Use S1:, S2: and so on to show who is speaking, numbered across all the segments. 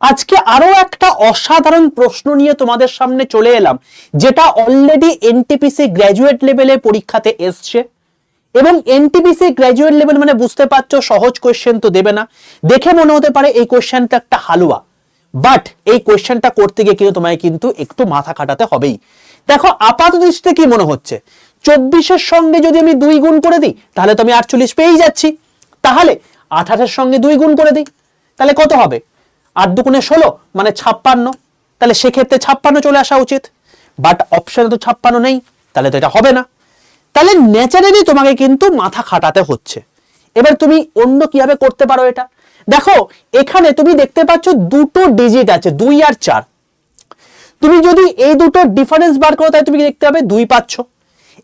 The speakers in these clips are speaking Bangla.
S1: আজকে আরো একটা অসাধারণ প্রশ্ন নিয়ে তোমাদের সামনে চলে এলাম, যেটা অলরেডি এনটিপিসি গ্র্যাজুয়েট লেভেলে পরীক্ষাতে এসছে। এবং এনটিপিসি গ্র্যাজুয়েট লেভেল মানে বুঝতে পারছো সহজ কোয়েশ্চেন তো দেবে না। দেখে মনে হতে পারে এই কোয়েশ্চেনটা একটা হালুয়া, বাট এই কোয়েশ্চেনটা করতে গিয়ে কিন্তু তোমায় কিন্তু একটু মাথা খাটাতে হবেই। দেখো আপাত দৃষ্টিতে কি মনে হচ্ছে, 24-এর সঙ্গে যদি আমি 2 গুণ করে দিই তাহলে তো আমি 48 পেয়েই যাচ্ছি। তাহলে 28-এর সঙ্গে 2 গুণ করে দিই তাহলে কত হবে, 8 দুগুণে 16 মানে 56। তাহলে সেক্ষেত্রে 56 চলে আসা উচিত, বাট অপশনে তো 56 নেই, তাহলে তো এটা হবে না। তাহলে ন্যাচারালি তোমাকে কিন্তু মাথা খাটাতে হচ্ছে। এবার তুমি অন্য কিভাবে করতে পারো এটা দেখো, এখানে তুমি দেখতে পাচ্ছ দুটো ডিজিট আছে 2 আর 4। তুমি যদি এই দুটো ডিফারেন্স বার করো তাহলে তুমি দেখতে পাবে 2 পাচ্ছ।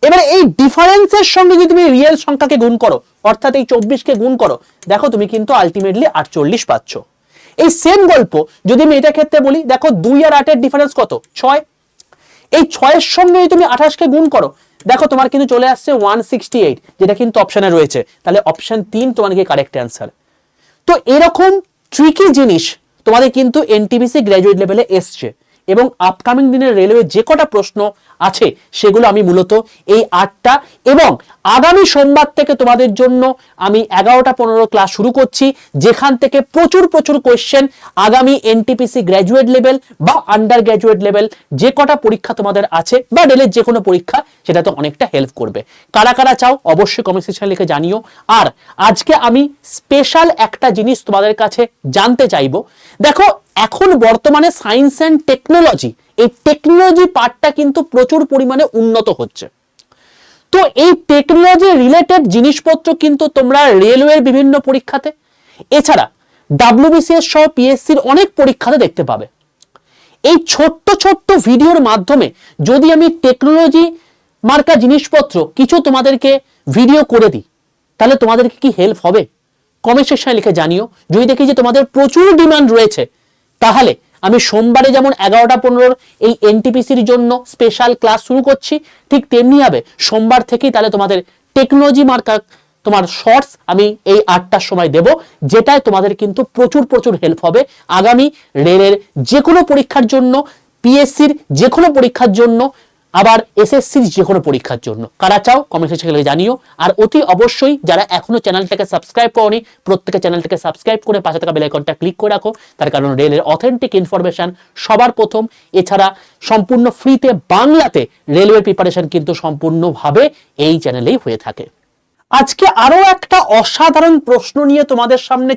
S1: এবার এই ডিফারেন্সের সঙ্গে যদি তুমি রিয়েল সংখ্যাকে গুণ করো, অর্থাৎ এই 24কে গুণ করো, দেখো তুমি কিন্তু আলটিমেটলি 48 পাচ্ছ। এই সেম গল্প যদি আমি এটা ক্ষেত্রে বলি, দেখো 2 আর 8 এর ডিফারেন্স কত, 6। এই 6 এর সঙ্গে যদি তুমি 28কে গুণ করো, দেখো তোমার কিন্তু চলে আসছে 168, যেটা কিন্তু অপশনে রয়েছে। তাহলে অপশন 3 তোমার কি কারেক্ট অ্যান্সার। তো এরকম ট্রিকি জিনিস তোমাদের কিন্তু এনটিপিসি গ্র্যাজুয়েট লেভেলে এসছে, এবং আপকামিং দিনের রেলওয়ে যে কটা প্রশ্ন আছে সেগুলো আমি মূলত এই 8টা এবং আগামী সোমবার থেকে তোমাদের জন্য আমি 11টা 15 ক্লাস শুরু করছি, যেখান থেকে প্রচুর প্রচুর কোয়েশ্চেন আগামী এনটিপিসি গ্র্যাজুয়েট লেভেল বা আন্ডার গ্র্যাজুয়েট লেভেল যে কটা পরীক্ষা তোমাদের আছে বা রেলের যে কোনো পরীক্ষা, সেটাতে অনেকটা হেল্প করবে। কারা কারা চাও অবশ্যই কমেন্ট সেকশনে লিখে জানিও। আর আজকে আমি স্পেশাল একটা জিনিস তোমাদের কাছে জানতে চাইবো। দেখো এখন বর্তমানে সায়েন্স অ্যান্ড টেকনোলজি, এই টেকনোলজি পার্টটা কিন্তু প্রচুর পরিমাণে উন্নত হচ্ছে। তো এই টেকনোলজি রিলেটেড জিনিসপত্র কিন্তু তোমরা রেলওয়ের বিভিন্ন পরীক্ষাতে, এছাড়া ডাব্লিউবিসিএস সহ পিএসসির অনেক পরীক্ষাতে দেখতে পাবে। এই ছোট্ট ছোট্ট ভিডিওর মাধ্যমে যদি আমি টেকনোলজি মার্কা জিনিসপত্র কিছু তোমাদেরকে ভিডিও করে দিই, তাহলে তোমাদেরকে কি হেল্প হবে কমেন্ট সেকশনে লিখে জানিও। যদি দেখি যে তোমাদের প্রচুর ডিমান্ড রয়েছে, তাহলে আমি সোমবারে যেমন 11টা 15 এই এনটিপিসির জন্য স্পেশাল ক্লাস শুরু করছি, ঠিক তেমনি হবে সোমবার থেকেই তাহলে তোমাদের টেকনোলজি মার্কা তোমার শর্টস আমি এই 8টার সময় দেব, যেটায় তোমাদের কিন্তু প্রচুর প্রচুর হেল্প হবে আগামী রেলের যে কোনো পরীক্ষার জন্য, পিএসসির যে কোনো পরীক্ষার জন্য, আবার এসএসসির যে কোনো পরীক্ষার জন্য। কারা চাও কমেন্ট সেকশনে জানিও। আর অতি অবশ্যই যারা এখনো চ্যানেলটাকে সাবস্ক্রাইব করোনি, প্রত্যেকে চ্যানেলটাকে সাবস্ক্রাইব করে পাশে থাকা বেল আইকনটা ক্লিক করে রাখো, তার কারণ রেলের অথেন্টিক ইনফরমেশন সবার প্রথম, এছাড়া সম্পূর্ণ ফ্রিতে বাংলাতে রেলওয়ে প্রিপারেশন কিন্তু সম্পূর্ণভাবে এই চ্যানেলেই হয়ে থাকে। আজকে আরো একটা অসাধারণ প্রশ্ন নিয়ে তোমাদের সামনে